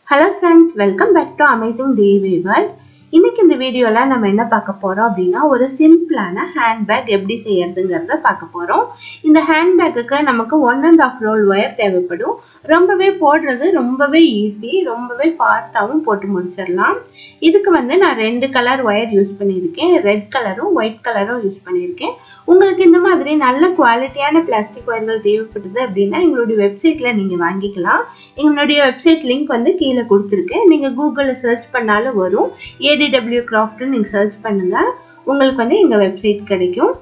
Hello friends, welcome back to Amazing DIY World. இன்னைக்கு இந்த வீடியோல நம்ம என்ன பார்க்க போறோம் அப்படினா ஒரு சிம்பிளான ஹேண்ட்பேக் எப்படி செய்யறதுங்கறத பார்க்க போறோம். இந்த ஹேண்ட்பேக்குக்கு நமக்கு 1.5 roll wire தேவைப்படும். ரொம்பவே போடுறது ரொம்பவே ஈஸி, ரொம்பவே ஃபாஸ்டாவும் போட்டு முடிச்சிரலாம். இதுக்கு வந்து நான் ரெண்டு கலர் வயர் யூஸ் பண்ணிருக்கேன். ரெட் கலரும் ஒயிட் கலரும் யூஸ் பண்ணிருக்கேன். உங்களுக்கு இந்த மாதிரி நல்ல குவாலிட்டியான பிளாஸ்டிக் வயர்கள் தேவைப்படுது அப்படினா எங்களுடைய வெப்சைட்ல நீங்க வாங்கிக்கலாம். எங்களுடைய வெப்சைட் லிங்க் வந்து கீழ கொடுத்திருக்கேன். நீங்க கூகுள்ல சர்ச் பண்ணாலும் வரும். ADW Craft நீங்க சர்ச் பண்ணுங்க, உங்களுக்கு வந்து எங்க வெப்சைட் கிடைக்கும்.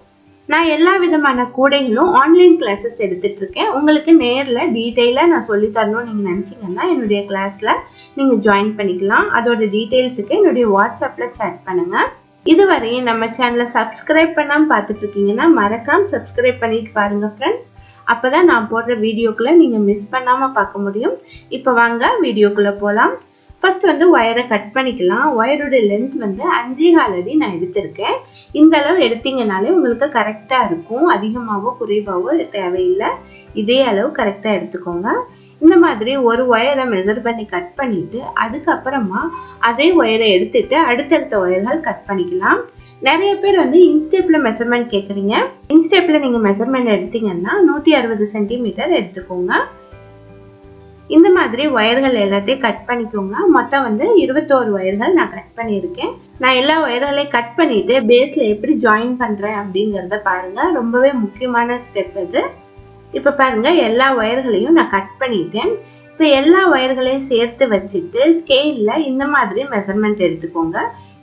நான் எல்லா விதமான கூடைகளும் ஆன்லைன் கிளாसेस எடுத்துட்டு இருக்கேன். உங்களுக்கு நேர்ல டீடைலா நான் சொல்லி தரணும் நீங்க நினைச்சீங்கன்னா என்னுடைய கிளாஸ்ல நீங்க ஜாயின் பண்ணிக்கலாம். அதோட டீடைல்ஸ்க்கு என்னுடைய வாட்ஸ்அப்ல chat பண்ணுங்க. இதுவரை நம்ம சேனலை சப்ஸ்கிரைப் பண்ணாம பார்த்துட்டு இருக்கீங்கன்னா மறக்காம சப்ஸ்கிரைப் பண்ணிட்டு பாருங்க फ्रेंड्स. அப்பதான் நான் போடுற வீடியோக்களை நீங்க மிஸ் பண்ணாம பார்க்க முடியும். இப்போ வாங்க வீடியோக்குள்ள போலாம். ஃபர்ஸ்ட் வந்து வயரை கட் பண்ணிக்கலாம். வயரோட லென்த் வந்து 5.25 அடி நான் எடுத்திருக்கேன். இந்த அளவு எடுத்தீங்கனாலே உங்களுக்கு கரெக்டா இருக்கும். அதிகமாவோ குறைவாவோ தேவையில்லை. இதே அளவு கரெக்டா எடுத்துக்கோங்க. இந்த மாதிரி ஒரு வயரை மெஷர் பண்ணி கட் பண்ணிட்டு அதுக்கப்புறமா அதே வயரை எடுத்துட்டு அடுத்தடுத்த வயர்கள் கட் பண்ணிக்கலாம். நிறைய பேர் வந்து இன்ச்டேப்ல மெஷர்மெண்ட் கேக்குறீங்க. இன்ச்டேப்ல நீங்க மெஷர்மெண்ட் எடுத்தீங்கன்னா 160 சென்டிமீட்டர் எடுத்துக்கோங்க. இந்த மாதிரி வயர்கள் எல்லாத்தையும் கட் பண்ணிக்கோங்க. மொத்தம் வந்து 21 வயர்கள் நான் கட் பண்ணியிருக்கேன். நான் எல்லா வயர்களையும் கட் பண்ணிட்டு பேஸ்ல எப்படி ஜாயின் பண்றேன் அப்படிங்கறத பாருங்க. ரொம்பவே முக்கியமான ஸ்டெப் இது. இப்ப பாருங்க எல்லா வயர்களையும் நான் கட் பண்ணிட்டேன். இப்ப எல்லா வயர்களையும் சேர்த்து வச்சுட்டு ஸ்கேல்ல இந்த மாதிரி மெஷர்மெண்ட் எடுத்துக்கோங்க.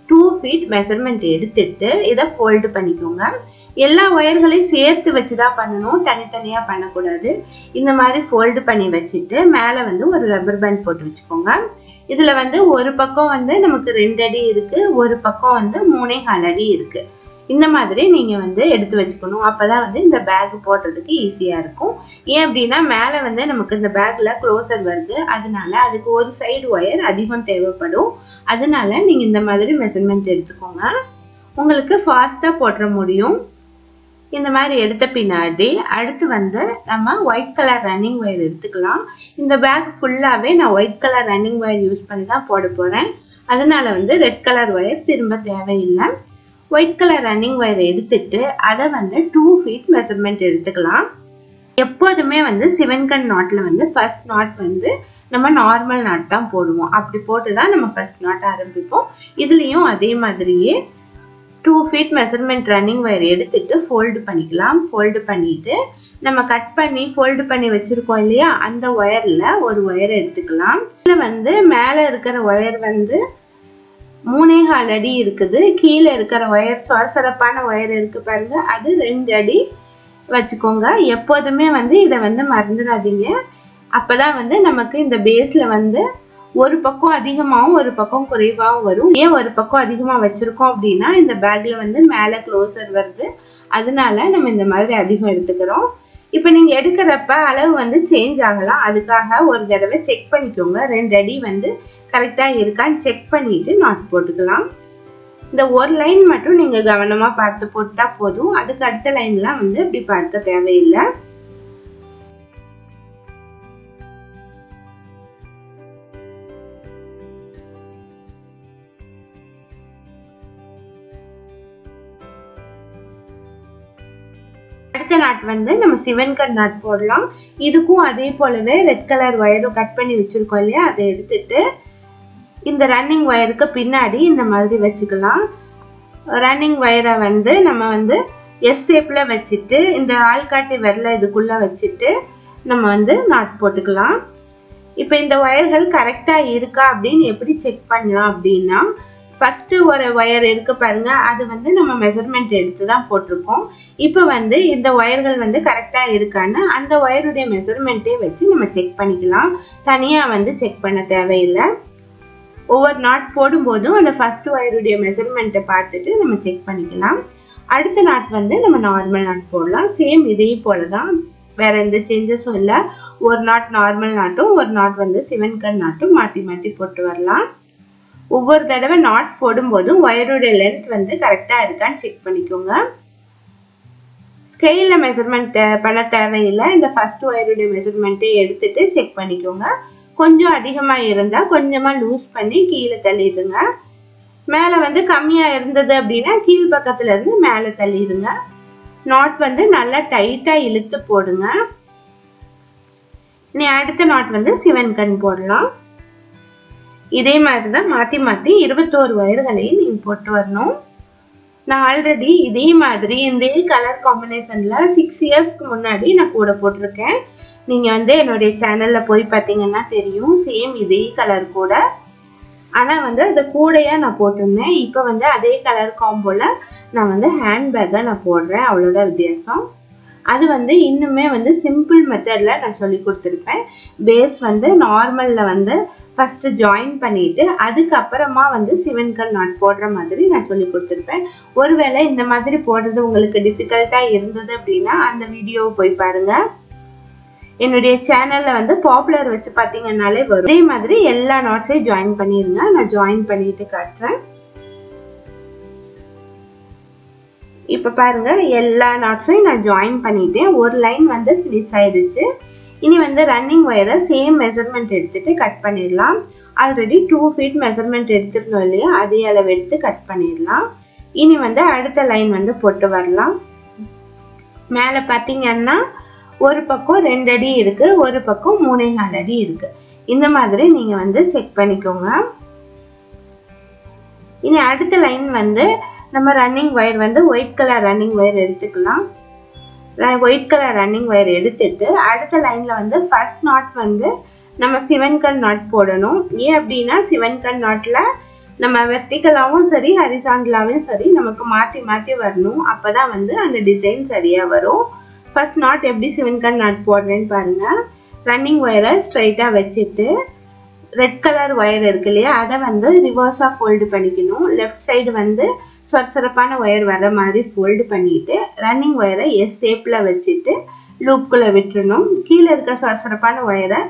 2 feet மெஷர்மெண்ட் எடுத்துட்டு இதை ஃபோல்ட் பண்ணிக்கோங்க. எல்லா வயர்களையும் சேர்த்து வச்சுதான் பண்ணணும், தனித்தனியா பண்ணக்கூடாது. இந்த மாதிரி ஃபோல்டு பண்ணி வச்சுட்டு மேல வந்து ஒரு ரப்பர் பேண்ட் போட்டு வச்சுக்கோங்க. இதுல வந்து ஒரு பக்கம் வந்து நமக்கு 2 அடி இருக்கு, ஒரு பக்கம் வந்து 3.25 அடி இருக்கு. இந்த மாதிரி நீங்க வந்து எடுத்து வச்சுக்கணும். அப்பதான் வந்து இந்த பேக் போடுறதுக்கு ஈஸியா இருக்கும். ஏன் அப்படின்னா மேல வந்து நமக்கு இந்த பேக்ல க்ளோசர் வருது, அதனால அதுக்கு ஒரு சைடு ஒயர் அதிகம் தேவைப்படும். அதனால நீங்க இந்த மாதிரி மெஷர்மெண்ட் எடுத்துக்கோங்க. உங்களுக்கு ஃபாஸ்டா போட முடியும். இந்த மாதிரி எடுத்த பின்னாடி அடுத்து வந்து நம்ம ஒயிட் கலர் ரன்னிங் வயர் எடுத்துக்கலாம். இந்த பேக் ஃபுல்லாவே நான் white colour running wire use பண்ணி தான் போட போறேன். அதனால வந்து ரெட் கலர் வயர் திரும்ப தேவையில்லை. ஒயிட் கலர் ரன்னிங் வயர் எடுத்துட்டு அதை வந்து 2 feet மெஷர்மெண்ட் எடுத்துக்கலாம். எப்போதுமே வந்து 7 கன் நாட்ல வந்து ஃபர்ஸ்ட் நாட் வந்து நம்ம நார்மல் நாட் தான் போடுவோம். அப்படி போட்டுதான் நம்ம ஃபர்ஸ்ட் நாட் ஆரம்பிப்போம். இதுலயும் அதே மாதிரியே 2 feet மெஷர்மெண்ட் ரன்னிங் வயர் எடுத்துட்டு ஃபோல்டு பண்ணிக்கலாம். ஃபோல்டு பண்ணிட்டு நம்ம கட் பண்ணி ஃபோல்டு பண்ணி வச்சிருக்கோம் இல்லையா, அந்த ஒயர்ல ஒரு ஒயர் எடுத்துக்கலாம். இதுல வந்து மேல இருக்கிற ஒயர் வந்து 3.25 அடி இருக்குது. கீழே இருக்கிற ஒயர் சொரசொரப்பான ஒயர் இருக்கு பாருங்க, அது 2 அடி வச்சுக்கோங்க. எப்போதுமே வந்து இதை வந்து மறந்துடாதீங்க. அப்பதான் வந்து நமக்கு இந்த பேஸ்ல வந்து ஒரு பக்கம் அதிகமாகவும் ஒரு பக்கம் குறைவாகவும் வரும். ஏன் ஒரு பக்கம் அதிகமா வச்சிருக்கோம் அப்படின்னா இந்த பேக்ல வந்து மேல க்ளோசர் வருது, அதனால நம்ம இந்த மாதிரி அதிகம் எடுத்துக்கிறோம். இப்ப நீங்க எடுக்கிறப்ப அளவு வந்து சேஞ்ச் ஆகலாம். அதுக்காக ஒரு தடவை செக் பண்ணிக்கோங்க. 2 அடி வந்து கரெக்டா இருக்கான்னு செக் பண்ணிட்டு நாட் போட்டுக்கலாம். இந்த ஒரு லைன் மட்டும் நீங்க கவனமா பார்த்து போட்டா போதும். அதுக்கு அடுத்த லைன்லாம் வந்து இப்படி பார்க்க தேவையில்லை. அடுத்த நாட் வந்து நம்ம 7 கன் நாட் போடலாம். இதுக்கும் அதே போலவே ரெட் கலர் வயரும் கட் பண்ணி வச்சிருக்கோம் இல்லையா, அதை எடுத்துட்டு இந்த ரன்னிங் வயருக்கு பின்னாடி இந்த மாதிரி வச்சுக்கலாம். ரன்னிங் வயரை வந்து நம்ம வந்து எஸ் ஷேப்ல வச்சுட்டு இந்த ஆள்காட்டி விரல இதுக்குள்ள வச்சுட்டு நம்ம வந்து நாட் போட்டுக்கலாம். இப்ப இந்த வயர்கள் கரெக்டா இருக்கா அப்படின்னு எப்படி செக் பண்ணலாம் அப்படின்னா, ஃபர்ஸ்ட் ஒரு வயர் இருக்கு பாருங்க, அது வந்து நம்ம மெஷர்மெண்ட் எடுத்து தான் போட்டிருக்கோம். இப்போ வந்து இந்த வயர்கள் வந்து கரெக்டா இருக்கான்னு அந்த வயருடைய மெஷர்மெண்ட்டே வச்சு நம்ம செக் பண்ணிக்கலாம். தனியா வந்து செக் பண்ண தேவையில்லை. ஒவ்வொரு நாட் போடும்போதும் அந்த ஃபர்ஸ்ட் வயருடைய மெஷர்மெண்ட்டை பார்த்துட்டு நம்ம செக் பண்ணிக்கலாம். அடுத்த நாட் வந்து நம்ம நார்மல் நாட் போடலாம். சேம் இதே போலதான், வேற எந்த சேஞ்சஸும் இல்லை. ஒரு நாட் நார்மல் நாட்டும் ஒரு நாட் வந்து 7 கன் நாட்டும் மாத்தி மாத்தி போட்டு வரலாம். ஒவ்வொரு தடவை நாட் போடும்போதும் வயருடைய லென்த் வந்து கரெக்டா இருக்கான்னு செக் பண்ணிக்கோங்க. ஸ்கேல்ல மெஷர்மெண்ட் பண்ண தேவையில்லை. இந்த ஃபர்ஸ்ட் வயருடைய மெஷர்மெண்ட்டை எடுத்துட்டு செக் பண்ணிக்கோங்க. கொஞ்சம் அதிகமா இருந்தா கொஞ்சமா லூஸ் பண்ணி கீழே தள்ளிடுங்க. மேல வந்து கம்மியா இருந்தது அப்படின்னா கீழ் பக்கத்துல இருந்து மேல தள்ளிடுங்க. நாட் வந்து நல்லா டைட்டா இழுத்து போடுங்க. இனி அடுத்த நாட் வந்து சிவன் கண் போடலாம். இதே மாதிரிதான் மாத்தி மாத்தி 21 வயர்களையும் நீங்க போட்டு வரணும். நான் ஆல்ரெடி இதே மாதிரி இந்த கலர் காம்பினேஷன்ல 6 இயர்ஸ்க்கு முன்னாடி நான் கூட போட்டிருக்கேன். நீங்க வந்து என்னுடைய சேனல்ல போய் பாத்தீங்கன்னா தெரியும். சேம் இதே கலர் கூட, ஆனா வந்து அது கூடையா நான் போட்டிருந்தேன். இப்ப வந்து அதே கலர் காம்போல நான் வந்து ஹேண்ட்பேக்கா நான் போடுறேன். அவ்வளவுதான் வித்தியாசம். அது வந்து இன்னுமே வந்து சிம்பிள் மெத்தட்ல நான் சொல்லி கொடுத்துருப்பேன். பேஸ் வந்து நார்மல்ல வந்து ஃபர்ஸ்ட் ஜாயின் பண்ணிட்டு அதுக்கப்புறமா வந்து சிவன் கண் நாட் போடுற மாதிரி நான் சொல்லி கொடுத்துருப்பேன். ஒருவேளை இந்த மாதிரி போடுறது உங்களுக்கு டிஃபிகல்ட்டா இருந்தது அப்படின்னா அந்த வீடியோவை போய் பாருங்க. என்னுடைய சேனல்ல வந்து பாப்புலர் வச்சு பாத்தீங்கன்னாலே வரும். இதே மாதிரி எல்லா நாட்ஸையும் ஜாயின் பண்ணிருங்க. நான் ஜாயின் பண்ணிட்டு காட்டுறேன். இப்ப பாருங்க, எல்லா நாட்ஸையும் நான் ஜாயின் பண்ணிட்டேன். ஒரு லைன் வந்து ஃபினிஷ் ஆயிடுச்சு. இனி வந்து ரன்னிங் ஒயரை சேம் மெஷர்மெண்ட் எடுத்துட்டு கட் பண்ணிடலாம். ஆல்ரெடி 2 feet மெஷர்மெண்ட் எடுத்துருந்தோம் இல்லையா, அதே அளவு எடுத்து கட் பண்ணிடலாம். இனி வந்து அடுத்த லைன் வந்து போட்டு வரலாம். மேல பாத்தீங்கன்னா ஒரு பக்கம் 2 அடி இருக்கு, ஒரு பக்கம் 3.4 அடி இருக்கு. இந்த மாதிரி நீங்க வந்து செக் பண்ணிக்கோங்க. இனி அடுத்த லைன் வந்து நம்ம ரன்னிங் ஒயர் வந்து ஒயிட் கலர் ரன்னிங் ஒயர் எடுத்துக்கலாம். ஒயிட் கலர் ரன்னிங் ஒயர் எடுத்துட்டு அடுத்த லைன்ல வந்து ஃபர்ஸ்ட் நாட் வந்து நம்ம சிவன் கண் நாட் போடணும். ஏன் அப்படின்னா சிவன் கண் நாட்ல நம்ம வெர்டிகலாவும் சரி ஹரிசாண்டலாவும் சரி நமக்கு மாத்தி மாத்தி வரணும். அப்பதான் வந்து அந்த டிசைன் சரியா வரும். ஃபர்ஸ்ட் நாட் எப்படி சிவன் கண் நாட் போடுறேன்னு பாருங்க. ரன்னிங் ஒயரை ஸ்ட்ரைட்டா வச்சுட்டு ரெட் கலர் ஒயர் இருக்கு இல்லையா, அதை வந்து ரிவர்ஸா ஃபோல்டு பண்ணிக்கணும். லெஃப்ட் சைடு வந்து சொரசொரப்பான ஒயர் வர மாதிரி ஃபோல்டு பண்ணிட்டு ரன்னிங் ஒயரை எஸ் ஷேப்ல வச்சுட்டு லூப்குள்ள விட்டுறணும். கீழே இருக்க சொரசொரப்பான ஒயரை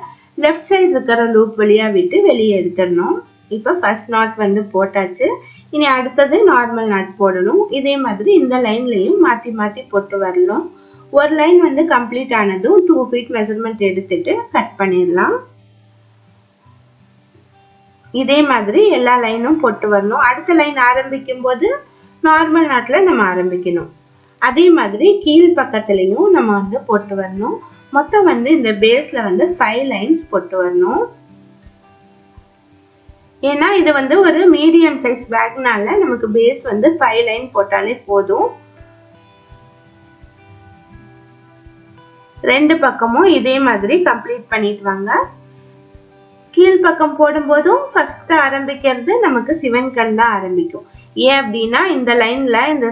லெஃப்ட் சைடு இருக்கிற லூப் வழியா விட்டு வெளியே எடுத்துடணும். இப்போ ஃபர்ஸ்ட் நாட் வந்து போட்டாச்சு. இனி அடுத்தது நார்மல் நாட் போடணும். இதே மாதிரி இந்த லைன்லயும் மாத்தி மாத்தி போட்டு வரணும். ஒரு லைன் வந்து கம்ப்ளீட் ஆனதும் 2 feet மெஷர்மெண்ட் எடுத்துட்டு கட் பண்ணிடலாம். இதே மாதிரி எல்லா லைனும் போட்டு வரணும். அடுத்த லைன் ஆரம்பிக்கும் போது நார்மல் நாட்ல நம்ம ஆரம்பிக்கணும். அதே மாதிரி கீழ் பக்கத்துலயும் நம்ம வந்து போட்டு வரணும். மொத்தம் வந்து இந்த பேஸ்ல வந்து 5 லைன்ஸ் போட்டு வரணும். ஏன்னா இது வந்து ஒரு மீடியம் சைஸ் பேக்னால நமக்கு பேஸ் வந்து 5 லைன் போட்டாலே போதும். 2 பக்கமும் இதே மாதிரி கம்ப்ளீட் பண்ணிட்டு வாங்க. கீழ் பக்கம் போடும்போதும் ஃபர்ஸ்ட் ஆரம்பிக்கிறது நமக்கு சிவன் கண் தான் ஆரம்பிக்கும். ஏன் அப்படின்னா இந்த லைன்ல இந்த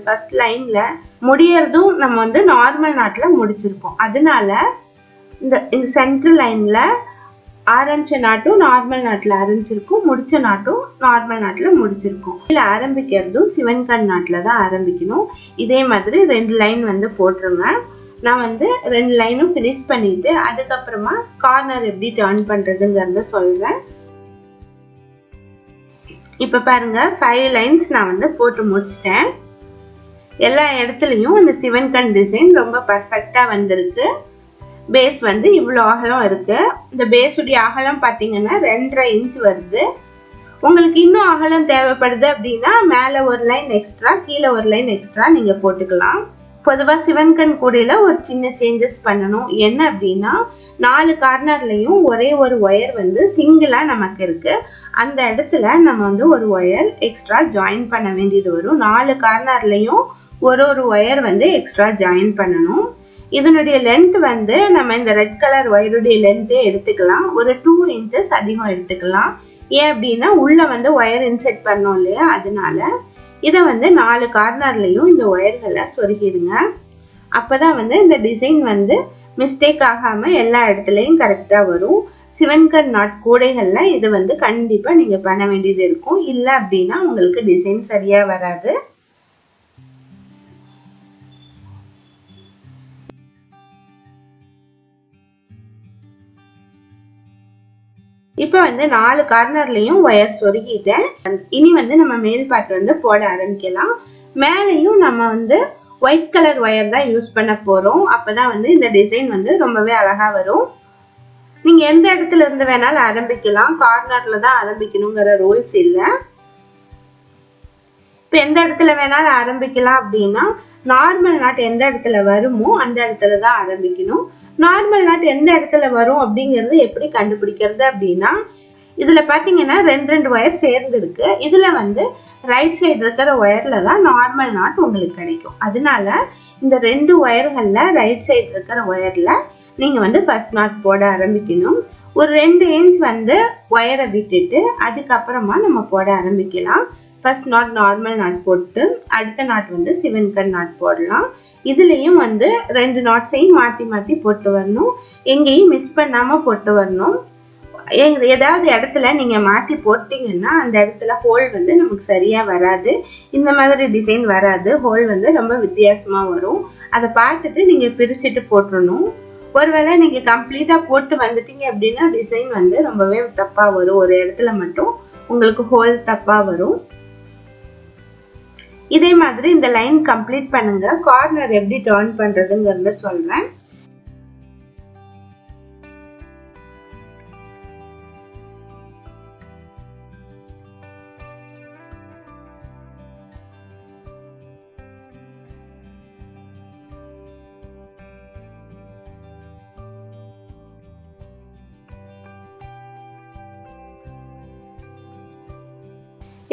ஃபர்ஸ்ட் லைன்ல முடியறதும் நம்ம வந்து நார்மல் நாட்ல முடிச்சிருக்கோம். அதனால இந்த சென்ட்ரல் லைன்ல ஆரம்பிச்ச நாட்டும் நார்மல் நாட்ல ஆரம்பிச்சிருக்கும், முடிச்ச நாட்டும் நார்மல் நாட்ல முடிச்சிருக்கும். இதுல ஆரம்பிக்கிறதும் சிவன் கண் நாட்ல தான் ஆரம்பிக்கணும். இதே மாதிரி 2 லைன் வந்து போட்டுருங்க. நான் வந்து 2 லைனும் ஃபினிஷ் பண்ணிட்டு அதுக்கப்புறமா கார்னர் எப்படி டர்ன் பண்றதுங்கிறத சொல்றேன். இப்ப பாருங்க 5 லைன்ஸ் நான் வந்து போட்டு முடிச்சிட்டேன். எல்லா இடத்துலயும் இந்த சிவன் கண் டிசைன் ரொம்ப பர்ஃபெக்டா வந்திருக்கு. பேஸ் வந்து இவ்வளவு அகலம் இருக்கு. இந்த பேஸுடைய அகலம் பாத்தீங்கன்னா 2.5 இன்ச் வருது. உங்களுக்கு இன்னும் அகலம் தேவைப்படுது அப்படின்னா மேல ஒரு லைன் எக்ஸ்ட்ரா கீழே ஒரு லைன் எக்ஸ்ட்ரா நீங்க போட்டுக்கலாம். பொதுவா சிவன் கண் கூடையில ஒரு சின்ன சேஞ்சஸ் பண்ணணும். என்ன அப்படின்னா 4 கார்னர்லயும் ஒரே ஒரு ஒயர் வந்து சிங்கிளா நமக்கு இருக்கு. அந்த இடத்துல நம்ம வந்து ஒரு ஒயர் எக்ஸ்ட்ரா ஜாயின் பண்ண வேண்டியது வரும். 4 கார்னர்லயும் ஒரு ஒயர் வந்து எக்ஸ்ட்ரா ஜாயின் பண்ணணும். இதனுடைய லென்த் வந்து நம்ம இந்த ரெட் கலர் ஒயருடைய லென்த்தே எடுத்துக்கலாம். ஒரு 2 இன்ச்சஸ் அதிகம் எடுத்துக்கலாம். ஏன் அப்படின்னா உள்ள வந்து ஒயர் இன்செர்ட் பண்ணோம் இல்லையா, அதனால இதை வந்து 4 கார்னர்லயும் இந்த ஒயர்களை சொருகிடுங்க. அப்பதான் வந்து இந்த டிசைன் வந்து மிஸ்டேக் ஆகாம எல்லா இடத்துலயும் கரெக்டா வரும். சிவன் கண் நாட் கூடைகள்ல இது வந்து கண்டிப்பா நீங்க பண்ண வேண்டியது இருக்கும். இல்ல அப்படின்னா உங்களுக்கு டிசைன் சரியா வராது. இப்ப வந்து 4 கார்னர்லயும் ஒயர் சொருகிட்டேன். இனி வந்து நம்ம மேல் பார்ட் வந்து போட ஆரம்பிக்கலாம். மேலையும் நம்ம வந்து ஒயிட் கலர் ஒயர் தான் யூஸ் பண்ண போறோம். அப்பதான் வந்து இந்த டிசைன் வந்து ரொம்பவே அழகா வரும். நீங்க எந்த இடத்துல இருந்து வேணாலும் ஆரம்பிக்கலாம், கார்னர்ல தான் ஆரம்பிக்கணுங்கிற ரூல்ஸ் இல்ல. இப்ப எந்த இடத்துல வேணாலும் ஆரம்பிக்கலாம் அப்படின்னா நார்மல் நாட் எந்த இடத்துல வருமோ அந்த இடத்துல தான் ஆரம்பிக்கணும். நார்மல் நாட் எந்த இடத்துல வரும் அப்படிங்கறது எப்படி கண்டுபிடிக்கிறது அப்படின்னா, இதுல பாத்தீங்கன்னா ரெண்டு ஒயர் சேர்ந்து இருக்கு. இதுல வந்து ரைட் சைடு இருக்கிற ஒயர்ல தான் நார்மல் நாட் உங்களுக்கு கிடைக்கும். அதனால இந்த 2 ஒயர்கள்ல ரைட் சைடு இருக்கிற ஒயர்ல நீங்க வந்து ஃபர்ஸ்ட் நாட் போட ஆரம்பிக்கணும். ஒரு 2 இன்ச் வந்து ஒயரை விட்டுட்டு அதுக்கப்புறமா நம்ம போட ஆரம்பிக்கலாம். ஃபர்ஸ்ட் நாட் நார்மல் நாட் போட்டு அடுத்த நாட் வந்து சிவன்கன் நாட் போடலாம். இதுலயும் வந்து 2 நாட்ஸையும் மாத்தி மாத்தி போட்டு வரணும். எங்கேயும் மிஸ் பண்ணாம போட்டு வரணும். ஏதாவது இடத்துல நீங்க மாத்தி போட்டீங்கன்னா அந்த இடத்துல ஹோல் வந்து நமக்கு சரியா வராது. இந்த மாதிரி டிசைன் வராது. ஹோல் வந்து ரொம்ப வித்தியாசமா வரும். அதை பார்த்துட்டு நீங்க பிரிச்சுட்டு போட்டுறணும். ஒருவேளை நீங்க கம்ப்ளீட்டா போட்டு வந்துட்டீங்க அப்படின்னா டிசைன் வந்து ரொம்பவே தப்பா வரும். ஒரு இடத்துல மட்டும் உங்களுக்கு ஹோல் தப்பா வரும். இதே மாதிரி இந்த லைன் கம்ப்ளீட் பண்ணுங்க. கார்னர் எப்படி டர்ன் பண்றதுங்கிறத சொல்றேன்.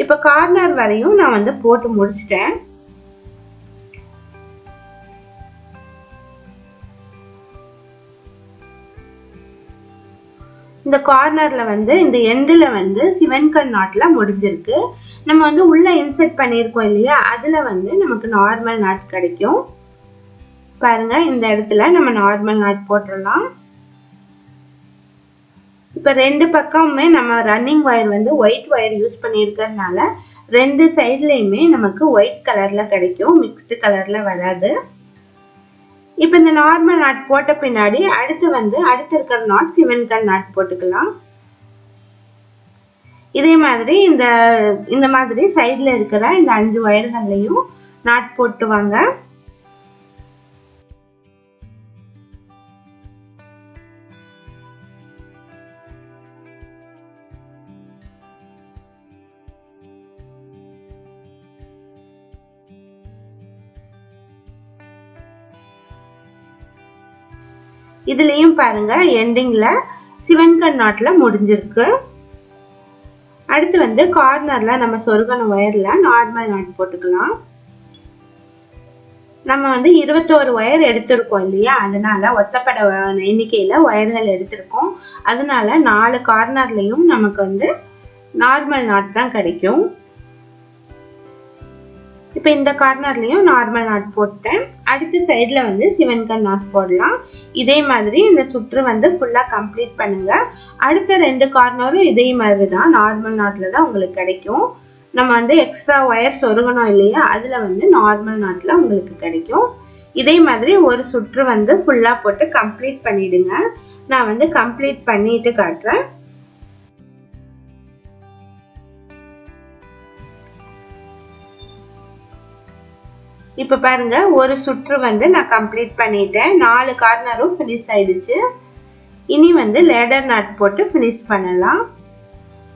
இப்ப கார்னர் வரையும் நான் வந்து போட்டு முடிச்சிட்டேன். இந்த கார்னர்ல வந்து இந்த எண்ட்ல வந்து சிவன்கன் நாட்ல முடிஞ்சிருக்கு. நம்ம வந்து உள்ள இன்செர்ட் பண்ணிருக்கோம் இல்லையா, அதுல வந்து நமக்கு நார்மல் நாட் கிடைக்கும். பாருங்க, இந்த இடத்துல நம்ம நார்மல் நாட் போட்டுடலாம். இப்ப 2 பக்கமுமே நம்ம ரன்னிங் ஒயர் வந்து ஒயிட் ஒயர் யூஸ் பண்ணிருக்கிறதுனால 2 சைட்லயுமே நமக்கு ஒயிட் கலர்ல கிடைக்கும், மிக்ஸ்டு கலர்ல வராது. இப்ப இந்த நார்மல் நாட் போட்ட பின்னாடி அடுத்து இருக்கிற நாட் சிவன்கன் நாட் போட்டுக்கலாம். இதே மாதிரி இந்த மாதிரி சைட்ல இருக்கிற இந்த 5 ஒயர்கள்லயும் நாட் போட்டு வாங்க. இதுலயும் பாருங்க எண்டிங்ல சிவன்கன் நாட்ல முடிஞ்சிருக்கு. அடுத்து வந்து கார்னர்ல நம்ம சொருகன ஒயர்ல நார்மல் நாட் போட்டுக்கலாம். நம்ம வந்து 21 ஒயர் எடுத்திருக்கோம் இல்லையா, அதனால ஒத்தப்பட எண்ணிக்கையில ஒயர்கள் எடுத்திருக்கோம். அதனால 4 கார்னர்லயும் நமக்கு வந்து நார்மல் நாட் தான் கிடைக்கும். இப்ப இந்த கார்னர்லயும் நார்மல் நாட் போட்டேன். அடுத்த சைடுல வந்து சிவன்கன் நாட் போடலாம். இதே மாதிரி இந்த சுற்று வந்து ஃபுல்லா கம்ப்ளீட் பண்ணுங்க. அடுத்த 2 கார்னரும் இதே மாதிரி தான் நார்மல் நாட்ல தான் உங்களுக்கு கிடைக்கும். நம்ம வந்து எக்ஸ்ட்ரா ஒயர் சொருகணும் இல்லையா, அதுல வந்து நார்மல் நாட்ல உங்களுக்கு கிடைக்கும். இதே மாதிரி ஒரு சுற்று வந்து ஃபுல்லா போட்டு கம்ப்ளீட் பண்ணிடுங்க. நான் வந்து கம்ப்ளீட் பண்ணிட்டு காட்டுறேன். இப்ப பாருங்க, ஒரு சுற்று வந்து நான் கம்ப்ளீட் பண்ணிட்டேன். 4 கார்னரும் ஃபினிஷ் ஆயிடுச்சு. இனி வந்து லேடர் நாட் போட்டு ஃபினிஷ் பண்ணலாம்.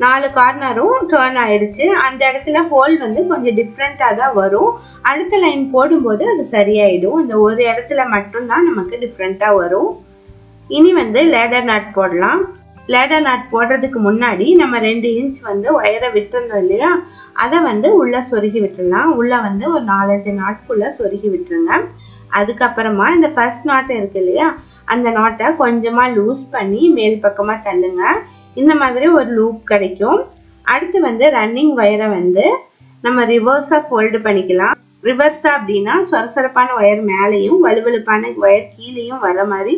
4 கார்னரும் டர்ன் ஆயிடுச்சு. அந்த இடத்துல ஹோல் வந்து கொஞ்சம் டிஃப்ரெண்டா தான் வரும். அடுத்த லைன் போடும்போது அது சரியாயிடும். இந்த ஒரு இடத்துல மட்டும்தான் நமக்கு டிஃப்ரெண்டா வரும். இனி வந்து லேடர் நாட் போடலாம். லேடர் நாட் போடுறதுக்கு முன்னாடி நம்ம 2 இன்ச் வந்து ஒயரை விட்டுருந்தோம் இல்லையா, அதை வந்து உள்ள சொருகி விட்டுடலாம். உள்ள வந்து ஒரு 4-5 நாட்குள்ள சொருகி விட்டுருங்க. அதுக்கப்புறமா இந்த ஃபர்ஸ்ட் நாட் இருக்கு இல்லையா, அந்த நாட்டை கொஞ்சமா லூஸ் பண்ணி மேல் பக்கமா தள்ளுங்க. இந்த மாதிரி ஒரு லூப் கிடைக்கும். அடுத்து வந்து ரன்னிங் ஒயரை வந்து நம்ம ரிவர்ஸா ஃபோல்டு பண்ணிக்கலாம். ரிவர்ஸா அப்படின்னா சொரசொரப்பான ஒயர் மேலேயும் வலுவலுப்பான ஒயர் கீழேயும் வர மாதிரி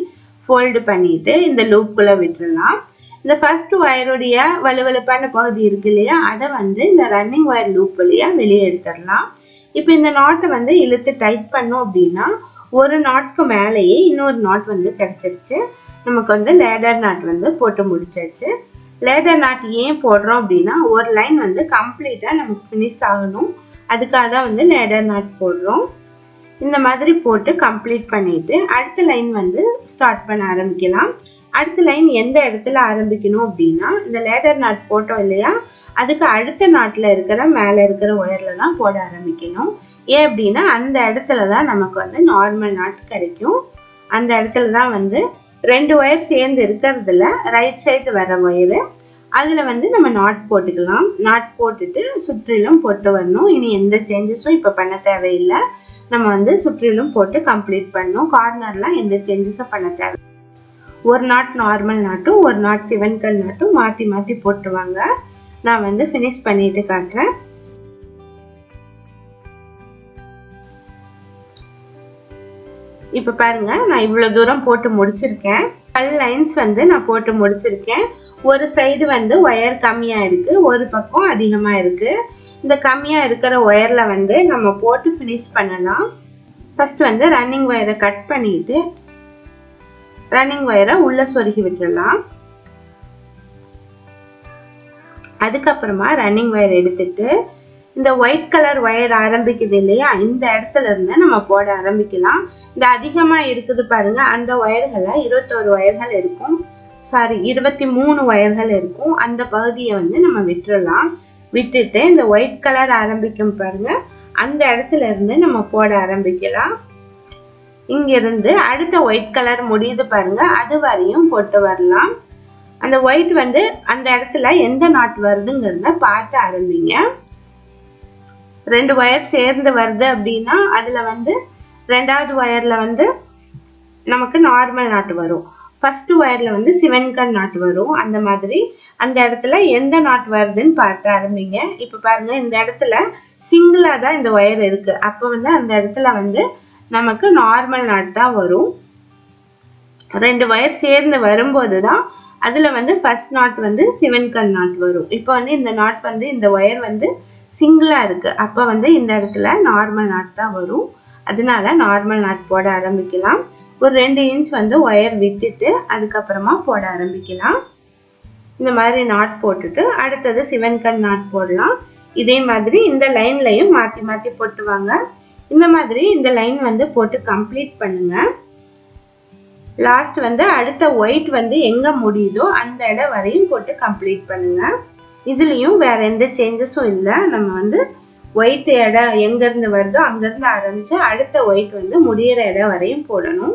ஃபோல்டு பண்ணிட்டு இந்த லூப்புக்குள்ள விட்டுடலாம். இந்த ஃபர்ஸ்ட் ஒயருடைய வலுவலுப்பான பகுதி இருக்கு இல்லையா, அதை வந்து இந்த ரன்னிங் ஒயர் லூப் வழியா வெளியே எடுத்துடலாம். இப்போ இந்த நாட்டை வந்து இழுத்து டைட் பண்ணோம் அப்படின்னா ஒரு நாட்க்கு மேலேயே இன்னொரு நாட் வந்து கிடைச்சிருச்சு. நமக்கு வந்து லேடர் நாட் வந்து போட்டு முடிச்சாச்சு. லேடர் நாட் ஏன் போடுறோம் அப்படின்னா ஒரு லைன் வந்து கம்ப்ளீட்டா நமக்கு ஃபினிஷ் ஆகணும். அதுக்காக தான் வந்து லேடர் நாட் போடுறோம். இந்த மாதிரி போட்டு கம்ப்ளீட் பண்ணிட்டு அடுத்த லைன் வந்து ஸ்டார்ட் பண்ண ஆரம்பிக்கலாம். அடுத்த லைன் எந்த இடத்துல ஆரம்பிக்கணும் அப்படின்னா இந்த லேடர் நாட் போட்டோம் இல்லையா, அதுக்கு அடுத்த நாட்ல இருக்கிற மேல இருக்கிற ஒயர்ல தான் போட ஆரம்பிக்கணும். ஏன் அப்படின்னா அந்த இடத்துல தான் நமக்கு வந்து நார்மல் நாட் கிடைக்கும். அந்த இடத்துல தான் வந்து 2 ஒயர் சேர்ந்து இருக்கிறதுல ரைட் சைடு வர ஒயரு, அதுல வந்து நம்ம நாட் போட்டுக்கலாம். நாட் போட்டுட்டு சுற்றிலும் போட்டு வரணும். இனி எந்த சேஞ்சஸும் இப்ப பண்ண தேவையில்லை. நம்ம வந்து சுற்றிலும் போட்டு கம்ப்ளீட் பண்ணணும். கார்னர்லாம் எந்த சேஞ்சஸும் பண்ண தேவை. ஒரு நாட் நார்மல் நாட்டும் ஒரு நாட் சிவன்கல் நாட்டும் மாத்தி மாத்தி போட்டுவாங்க. நான் வந்து ஃபினிஷ் பண்ணிட்டு காட்டுறேன். இப்ப பாருங்க, நான் இவ்வளவு தூரம் போட்டு முடிச்சிருக்கேன். 12 லைன்ஸ் வந்து நான் போட்டு முடிச்சிருக்கேன். ஒரு சைடு வந்து ஒயர் கம்மியா இருக்கு, ஒரு பக்கம் அதிகமா இருக்கு. இந்த கம்மியா இருக்கிற ஒயர்ல வந்து நம்ம போட்டு ஃபினிஷ் பண்ணலாம். ஃபர்ஸ்ட் வந்து ரன்னிங் ஒயரை கட் பண்ணிட்டு ரன்னிங் ஒயரை உள்ள சொருகி விட்டுடலாம். அதுக்கப்புறமா ரன்னிங் ஒயர் எடுத்துட்டு இந்த ஒயிட் கலர் ஒயர் ஆரம்பிக்குது இல்லையா, இந்த இடத்துல இருந்து நம்ம போட ஆரம்பிக்கலாம். இந்த அதிகமா இருக்குது பாருங்க, அந்த ஒயர்களை 21 ஒயர்கள் இருக்கும், சாரி 23 ஒயர்கள் இருக்கும். அந்த பகுதியை வந்து நம்ம விட்டுறலாம். விட்டுட்டு இந்த ஒயிட் கலர் ஆரம்பிக்கும் பாருங்க, அந்த இடத்துல இருந்து நம்ம போட ஆரம்பிக்கலாம். இங்க இருந்து அடுத்த ஒயிட் கலர் முடியுது பாருங்க, அது வரையும் போட்டு வரலாம். அந்த ஒயிட் வந்து அந்த இடத்துல எந்த நாட் வருதுங்கிறத பார்த்து ஆரம்பிங்க. 2 ஒயர் சேர்ந்து வருது அப்படின்னா அதுல வந்து 2வது ஒயர்ல வந்து நமக்கு நார்மல் நாட் வரும். ஃபர்ஸ்ட் ஒயர்ல வந்து சிவன்கல் நாட் வரும். அந்த மாதிரி அந்த இடத்துல எந்த நாட் வருதுன்னு பார்த்து ஆரம்பிங்க. இப்ப பாருங்க, இந்த இடத்துல சிங்கிளா தான் இந்த ஒயர் இருக்கு. அப்ப வந்து அந்த இடத்துல வந்து நமக்கு நார்மல் நாட் தான் வரும். 2 ஒயர் சேர்ந்து வரும்போதுதான் அதுல வந்து ஃபர்ஸ்ட் நாட் வந்து சிவன்கல் நாட் வரும். இப்ப வந்து இந்த நாட் வந்து இந்த ஒயர் வந்து சிங்கிளா இருக்கு. அப்ப வந்து இந்த இடத்துல நார்மல் நாட் தான் வரும். அதனால நார்மல் நாட் போட ஆரம்பிக்கலாம். ஒரு 2 இன்ச் வந்து ஒயர் விட்டுட்டு அதுக்கப்புறமா போட ஆரம்பிக்கலாம். இந்த மாதிரி நாட் போட்டுட்டு அடுத்தது சிவன்கல் நாட் போடலாம். இதே மாதிரி இந்த லைன்லயும் மாத்தி மாத்தி போட்டுவாங்க. இந்த மாதிரி இந்த லைன் வந்து போட்டு கம்ப்ளீட் பண்ணுங்க. லாஸ்ட் வந்து அடுத்த ஒயிட் வந்து எங்க முடியுதோ அந்த இடம் வரையும் போட்டு கம்ப்ளீட் பண்ணுங்க. இதுலயும் வேற எந்த சேஞ்சஸும் இல்லை. நம்ம வந்து ஒயிட் இடம் எங்க இருந்து வருதோ அங்க இருந்து ஆரம்பிச்சு அடுத்த ஒயிட் வந்து முடியிற இடம் வரையும் போடணும்.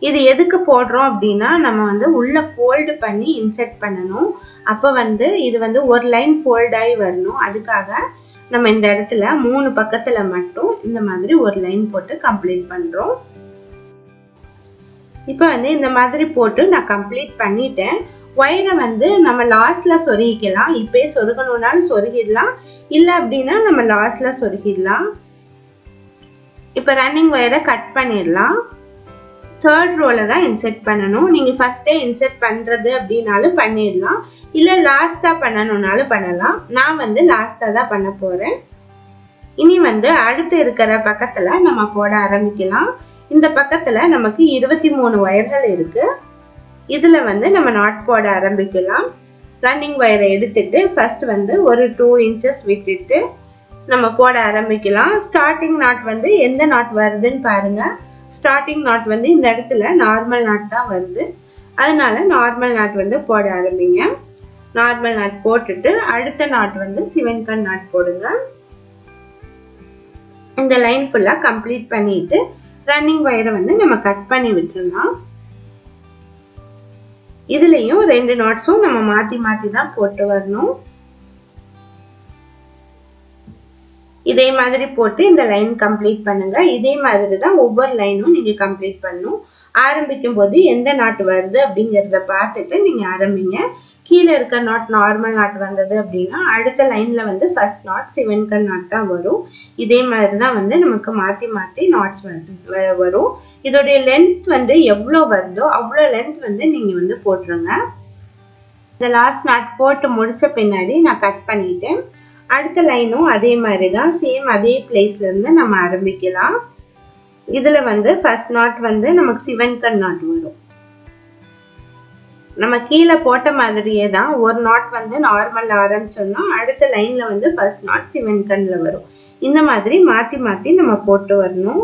இது எதுக்கு போடுறோம் அப்படின்னா நம்ம வந்து உள்ள ஃபோல்டு பண்ணி இன்செர்ட் பண்ணணும். அப்ப வந்து இது வந்து ஒரு லைன் ஃபோல்ட் ஆகி வரணும். அதுக்காக நம்ம இந்த இடத்துல 3 பக்கத்துல மட்டும் இந்த மாதிரி ஒரு லைன் போட்டு கம்ப்ளீட் பண்றோம். இப்ப வந்து இந்த மாதிரி போட்டு நான் கம்ப்ளீட் பண்ணிட்டேன். ஒயரை வந்து நம்ம லாஸ்ட்ல சொருகிக்கலாம். இப்பயே சொருகணும்னாலும் சொருகிடலாம், இல்ல அப்படின்னா நம்ம லாஸ்ட்ல சொருகிடலாம். இப்ப ரன்னிங் ஒயரை கட் பண்ணிடலாம். 3rd ரோல தான் இன்செர்ட் பண்ணணும். நீங்க ஃபர்ஸ்டே இன்செர்ட் பண்றது அப்படின்னாலும் பண்ணிடலாம், இல்ல லாஸ்டா பண்ணணும்னாலும் பண்ணலாம். நான் வந்து லாஸ்டா தான் பண்ண போறேன். இனி வந்து அடுத்து இருக்கிற பக்கத்துல நம்ம போட ஆரம்பிக்கலாம். இந்த பக்கத்துல நமக்கு 23 ஒயர்கள் இருக்கு. இதுல வந்து நம்ம நாட் போட ஆரம்பிக்கலாம். ரன்னிங் ஒயரை எடுத்துட்டு ஃபர்ஸ்ட் வந்து ஒரு 2 இன்ச்சஸ் விட்டுட்டு நம்ம போட ஆரம்பிக்கலாம். ஸ்டார்டிங் நாட் வந்து எந்த நாட் வருதுன்னு பாருங்க. ஸ்டார்டிங் நாட் வந்து இந்த இடத்துல நார்மல் நாட் தான் வருது. அதனால நார்மல் நாட் வந்து போட ஆரம்பிங்க. நார்மல் நாட் போட்டுட்டு அடுத்த நாட் வந்து சிவன்கல் நாட் போடுங்க. இந்த லைன் ஃபுல்லா கம்ப்ளீட் பண்ணிட்டு ரன்னிங் ஒயரை வந்து நம்ம கட் பண்ணி விட்டுறலாம். இதுலயும் 2 நாட்ஸும் நம்ம மாத்தி மாத்தி தான் போட்டு வரணும். இதே மாதிரி போட்டு இந்த லைன் கம்ப்ளீட் பண்ணுங்க. இதே மாதிரி தான் ஒவ்வொரு லைனும் நீங்க கம்ப்ளீட் பண்ணணும். ஆரம்பிக்கும் போது எந்த நாட் வருது அப்படிங்கறத பார்த்துட்டு நீங்க ஆரம்பிங்க. கீழே இருக்க நாட் நார்மல் நாட் வந்தது அப்படின்னா அடுத்த லைன்ல வந்து ஃபர்ஸ்ட் நாட் சிவன்கல் நாட் தான் வரும். இதே மாதிரி தான் வந்து நமக்கு மாத்தி மாத்தி நாட்ஸ் வரும். இதோடைய லென்த் வந்து எவ்வளவு வருதோ அவ்வளோ லென்த் வந்து நீங்க வந்து போட்டுருங்க. இந்த லாஸ்ட் நாட் போட்டு முடிச்ச பின்னாடி நான் கட் பண்ணிட்டேன். அடுத்த லைனும் அதே மாதிரி தான், சேம் அதே பிளேஸ்ல இருந்து நம்ம ஆரம்பிக்கலாம். இதுல வந்து ஃபர்ஸ்ட் நாட் வந்து நமக்கு சிவன்கல் நாட் வரும். நம்ம கீழே போட்ட மாதிரியே தான் ஒரு நாட் வந்து நார்மல் ஆரம்பிச்சோம்னா அடுத்த லைன்ல வந்து ஃபர்ஸ்ட் நாட் சிவன்கல்ல வரும். இந்த மாதிரி மாத்தி மாத்தி நம்ம போட்டு வரணும்.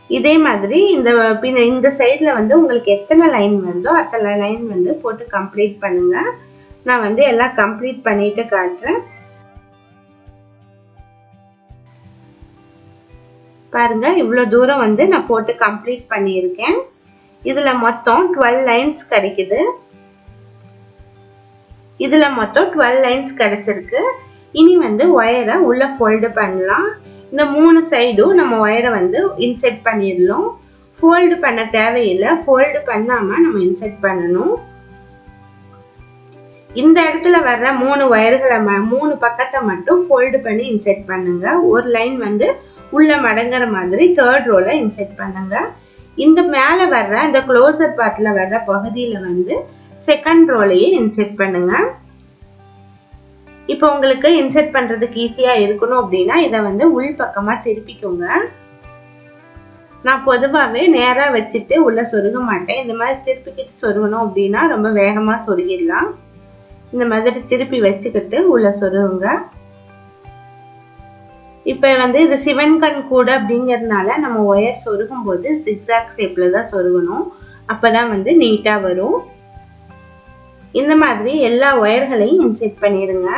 இதே மாதிரி இந்த சைடுல வந்து உங்களுக்கு எத்தனை லைன் வருதோ அத்தனை லைன் வந்து போட்டு கம்ப்ளீட் பண்ணுங்க. நான் வந்து எல்லாம் கம்ப்ளீட் பண்ணிட்டு காட்டுறேன். பாருங்க இவ்வளவு தூரம் வந்து நான் போட்டு கம்ப்ளீட் பண்ணியிருக்கேன். இதுல மொத்தம் 12 லைன்ஸ் கிடைக்குது. இதுல மொத்தம் 12 லைன்ஸ் கிடைச்சிருக்கு. இனி வந்து ஒயரை உள்ள ஃபோல்டு பண்ணலாம். இந்த 3 சைடும் நம்ம ஒயரை வந்து இன்செர்ட் பண்ணிடலாம். ஃபோல்டு பண்ண தேவையில்லை, ஃபோல்டு பண்ணாம நம்ம இன்செர்ட் பண்ணணும். இந்த இடத்துல வர்ற 3 ஒயர்களை 3 பக்கத்தை மட்டும் ஃபோல்டு பண்ணி இன்செர்ட் பண்ணுங்க. ஒரு லைன் வந்து உள்ள மடங்குற மாதிரி 3rd ரோல இன்செர்ட் பண்ணுங்க. இந்த மேல வர்ற இந்த க்ளோசர் பார்ட்ல வர்ற பகுதியில வந்து 2nd ரோலயே இன்செர்ட் பண்ணுங்க. இப்போ உங்களுக்கு இன்செர்ட் பண்றதுக்கு ஈஸியா இருக்கணும் அப்படின்னா இதை வந்து உள் பக்கமா திருப்பிக்கோங்க. நான் பொதுவாகவே நேரா வச்சுட்டு உள்ள சொருக மாட்டேன். இந்த மாதிரி திருப்பிக்கிட்டு சொருகணும் அப்படின்னா ரொம்ப வேகமா சொருகிடலாம். இந்த மாதிரி திருப்பி வச்சுக்கிட்டு உள்ள சொருகுங்க. இப்ப வந்து இது சிவன்கண் கூட அப்படிங்கறதுனால நம்ம ஒயர் சொருகும் போது ஜிக்ஸாக் ஷேப்ல தான் சொருகணும். அப்பதான் வந்து நீட்டா வரும். இந்த மாதிரி எல்லா ஒயர்களையும் இன்செர்ட் பண்ணிடுங்க.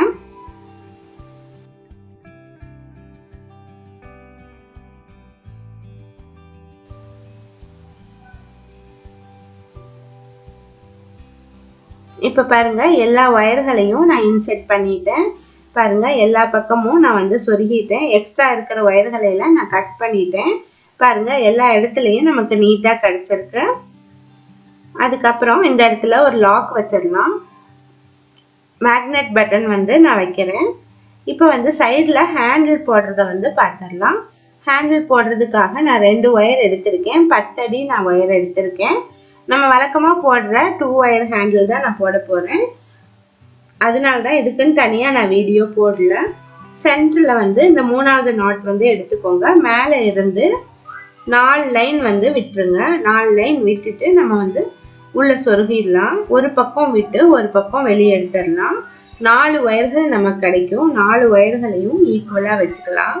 இப்ப பாருங்க எல்லா ஒயர்களையும் நான் இன்செர்ட் பண்ணிட்டேன். பாருங்க எல்லா பக்கமும் நான் வந்து சொருகிட்டேன். எக்ஸ்ட்ரா இருக்கிற ஒயர்களை எல்லாம் நான் கட் பண்ணிட்டேன். பாருங்க எல்லா இடத்துலயும் நமக்கு நீட்டா கிடைச்சிருக்கு. அதுக்கப்புறம் இந்த இடத்துல ஒரு லாக் வச்சிடலாம். மேக்னெட் பட்டன் வந்து நான் வைக்கிறேன். இப்போ வந்து சைடுல ஹேண்டில் போடுறத வந்து பார்த்துடலாம். ஹேண்டில் போடுறதுக்காக நான் 2 ஒயர் எடுத்திருக்கேன். 10 அடி நான் ஒயர் எடுத்திருக்கேன். நம்ம வழக்கமா போடுற 2 ஒயர் ஹேண்டில் தான் நான் போட போறேன். அதனாலதான் இதுக்குன்னு தனியா நான் வீடியோ போடல. சென்டர்ல வந்து இந்த 3வது நாட் வந்து எடுத்துக்கோங்க. மேல இருந்து 4 லைன் வந்து விட்டுருங்க. 4 லைன் விட்டுட்டு நம்ம வந்து உள்ள சொருகிடலாம். ஒரு பக்கம் விட்டு ஒரு பக்கம் வெளியே எடுத்துடலாம். 4 ஒயர்கள் நமக்கு கிடைக்கும். 4 ஒயர்களையும் ஈக்குவலா வச்சுக்கலாம்.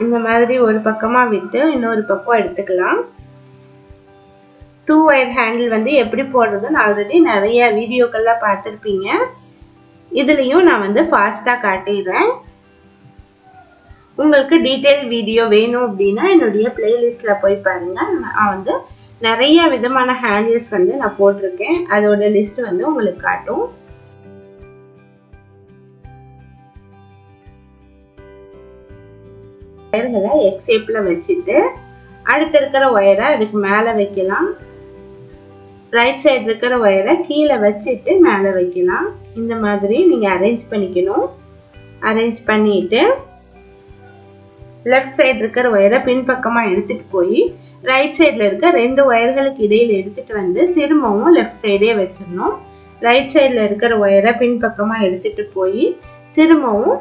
இந்த மாதிரி ஒரு பக்கமா விட்டு இன்னொரு பக்கம் எடுத்துக்கலாம். 2 ஒயர் ஹேண்டில் வந்து எப்படி போடுறதுன்னு ஆல்ரெடி நிறைய வீடியோக்கள்ல பார்த்துருப்பீங்க. இதுலயும் நான் வந்து ஃபாஸ்டா காட்டிடுறேன். உங்களுக்கு டீடைல் வீடியோ வேணும் அப்படின்னா என்னுடைய பிளேலிஸ்ட்ல போய் பாருங்க. நான் வந்து நிறைய விதமான ஹேண்டில்ஸ் வந்து நான் போட்டிருக்கேன். அதோட லிஸ்ட் வந்து உங்களுக்கு காட்டும். ஒயர்களை எக்ஸ் ஷேப்ல வச்சுட்டு அடுத்து இருக்கிற ஒயரை அதுக்கு மேல வைக்கலாம். ரைட் சைடு இருக்கிற ஒயரை கீழே வச்சுட்டு மேல வைக்கலாம். இந்த மாதிரி நீங்க அரேஞ்ச் பண்ணிக்கணும். அரேஞ்ச் பண்ணிட்டு லெஃப்ட் சைடு இருக்கிற ஒயரை பின்பக்கமா எடுத்துட்டு போய் ரைட் சைடுல இருக்க 2 ஒயர்களுக்கு இடையில எடுத்துட்டு வந்து திரும்பவும் லெஃப்ட் சைடே வச்சிடணும். ரைட் சைடுல இருக்கிற ஒயரை பின்பக்கமா எடுத்துட்டு போய் திரும்பவும்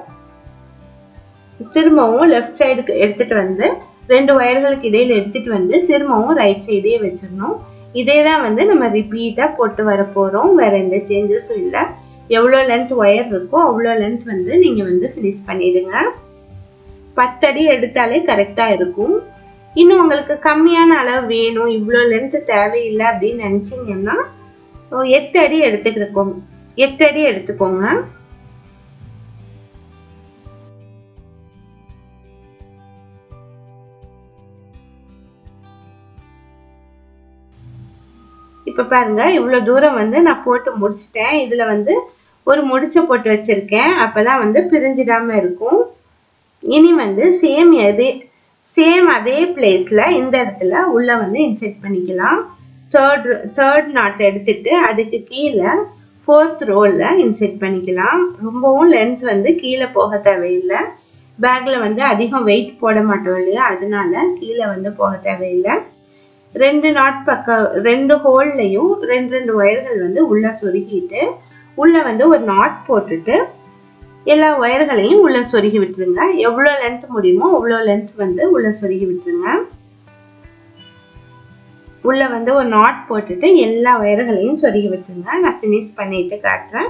லெஃப்ட் சைடுக்கு எடுத்துட்டு வந்து 2 ஒயர்களுக்கு இடையில எடுத்துட்டு வந்து திரும்பவும் ரைட் சைடே வச்சிடணும். இதேதான் வந்து நம்ம ரிப்பீட்டா போட்டு வர போறோம். வேற எந்த சேஞ்சஸும் இல்லை. எவ்வளோ லென்த் ஒயர் இருக்கோ அவ்வளோ லென்த் வந்து நீங்க வந்து ஃபினிஷ் பண்ணிடுங்க. 10 அடி எடுத்தாலே கரெக்டா இருக்கும். இன்னும் உங்களுக்கு கம்மியான அளவு வேணும், இவ்வளோ லென்த் தேவையில்லை அப்படின்னு நினைச்சீங்கன்னா 8 அடி எடுத்துக்கிறோம். 8 அடி எடுத்துக்கோங்க. இப்ப பாருங்க இவ்வளவு தூரம் வந்து நான் போட்டு முடிச்சிட்டேன். இதுல வந்து ஒரு முடிச்ச போட்டு வச்சிருக்கேன். அப்பதான் வந்து பிரிஞ்சிடாம இருக்கும். இனி வந்து சேம் அதே பிளேஸ்ல இந்த இடத்துல உள்ள வந்து இன்செர்ட் பண்ணிக்கலாம். தேர்ட் நாட் எடுத்துட்டு அதுக்கு கீழே 4th ரோல இன்செர்ட் பண்ணிக்கலாம். ரொம்பவும் லென்த் வந்து கீழே போக தேவையில்லை. பேக்ல வந்து அதிகம் வெயிட் போட மாட்டோம் இல்லையா, அதனால கீழே வந்து போக தேவையில்லை. 2 நாட் பக்கம் 2 ஹோல்லையும் 2 ஒயர்கள் வந்து உள்ள சொருகிட்டு உள்ள வந்து ஒரு நாட் போட்டுட்டு எல்லா ஒயர்களையும் உள்ள சொருகி விட்டுருங்க. எவ்வளோ லென்த் முடியுமோ அவ்வளோ லென்த் வந்து உள்ள சொருகி விட்டுருங்க. உள்ள வந்து ஒரு நாட் போட்டுட்டு எல்லா ஒயர்களையும் சொருகி விட்டுருங்க. நான் ஃபினிஷ் பண்ணிட்டு காட்டுறேன்.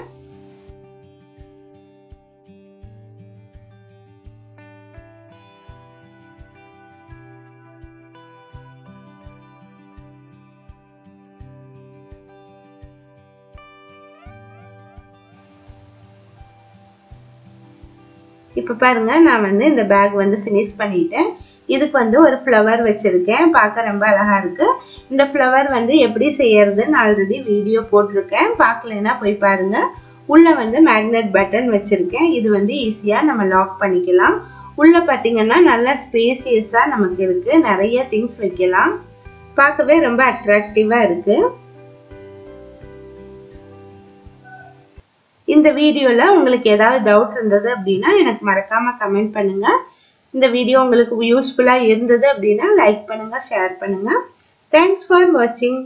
இப்போ பாருங்க நான் வந்து இந்த பேக் வந்து ஃபினிஷ் பண்ணிட்டேன். இதுக்கு வந்து ஒரு ஃப்ளவர் வச்சிருக்கேன். பார்க்க ரொம்ப அழகா இருக்கு. இந்த ஃப்ளவர் வந்து எப்படி செய்யறதுன்னு ஆல்ரெடி வீடியோ போட்டிருக்கேன். பார்க்கலைன்னா போய் பாருங்க. உள்ள வந்து மேக்னெட் பட்டன் வச்சிருக்கேன். இது வந்து ஈஸியா நம்ம லாக் பண்ணிக்கலாம். உள்ள பாத்தீங்கன்னா நல்லா ஸ்பேசியஸா நமக்கு இருக்கு. நிறைய திங்ஸ் வைக்கலாம். பார்க்கவே ரொம்ப அட்ராக்டிவா இருக்கு. இந்த வீடியோல உங்களுக்கு ஏதாவது டவுட் இருந்தது அப்படின்னா எனக்கு மறக்காம கமெண்ட் பண்ணுங்க. இந்த வீடியோ உங்களுக்கு யூஸ்ஃபுல்லா இருந்தது அப்படின்னா லைக் பண்ணுங்க, ஷேர் பண்ணுங்க. தேங்க்ஸ் ஃபார் வாட்சிங்.